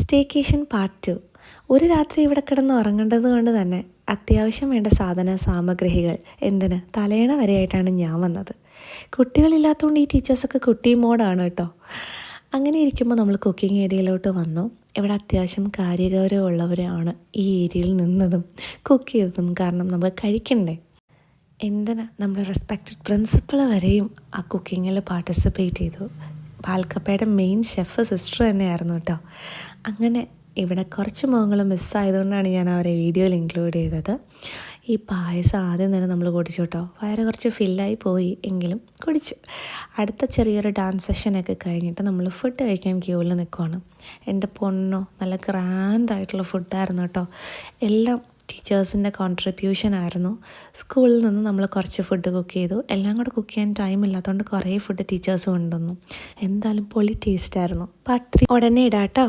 Staycation part 2. ഒരു രാത്രി ഇവിടെ കിടന്ന് ഉറങ്ങേണ്ടത് കൊണ്ട് തന്നെ അത്യാവശ്യം വേണ്ട സാധന സാമഗ്രികൾ എന്തിന് തലയണ വരെയായിട്ടാണ് ഞാൻ വന്നത്. കുട്ടികളില്ലാത്തതുകൊണ്ട് ഈ ടീച്ചേഴ്സൊക്കെ കുട്ടി മോഡാണ് കേട്ടോ. അങ്ങനെ ഇരിക്കുമ്പോൾ നമ്മൾ കുക്കിംഗ് ഏരിയയിലോട്ട് വന്നു. ഇവിടെ അത്യാവശ്യം കാര്യഗൗരവമുള്ളവരാണ് ഈ ഏരിയയിൽ നിന്നതും കുക്ക് ചെയ്തതും. കാരണം നമുക്ക് കഴിക്കണ്ടേ. എന്തിന് നമ്മുടെ റെസ്പെക്റ്റഡ് പ്രിൻസിപ്പൾ വരെയും ആ കുക്കിങ്ങിൽ പാർട്ടിസിപ്പേറ്റ് ചെയ്തു. പാൽക്കപ്പയുടെ മെയിൻ ഷെഫ് സിസ്റ്റർ തന്നെയായിരുന്നു കേട്ടോ. അങ്ങനെ ഇവിടെ കുറച്ച് മുഖങ്ങൾ മിസ്സായതുകൊണ്ടാണ് ഞാൻ അവരെ വീഡിയോയിൽ ഇൻക്ലൂഡ് ചെയ്തത്. ഈ പായസം ആദ്യം തന്നെ നമ്മൾ കുടിച്ചു കേട്ടോ. വയറ് കുറച്ച് ഫില്ലായി പോയി എങ്കിലും കുടിച്ചു. അടുത്ത ചെറിയൊരു ഡാൻസ് സെഷനൊക്കെ കഴിഞ്ഞിട്ട് നമ്മൾ ഫുഡ് കഴിക്കാൻ ക്യൂവിൽ നിൽക്കുവാണ്. എൻ്റെ പൊന്നോ, നല്ല ഗ്രാൻഡായിട്ടുള്ള ഫുഡായിരുന്നു കേട്ടോ. എല്ലാം ടീച്ചേഴ്സിൻ്റെ കോൺട്രിബ്യൂഷൻ ആയിരുന്നു. സ്കൂളിൽ നിന്ന് നമ്മൾ കുറച്ച് ഫുഡ് കുക്ക് ചെയ്തു. എല്ലാം കൂടെ കുക്ക് ചെയ്യാൻ ടൈം ഇല്ലാത്തതുകൊണ്ട് കുറേ ഫുഡ് ടീച്ചേഴ്സ് കൊണ്ടുവന്നു. എന്തായാലും പൊളി ടേസ്റ്റായിരുന്നു. പാർട്ട് 3 ഉടനെ ഇടാം കേട്ടോ.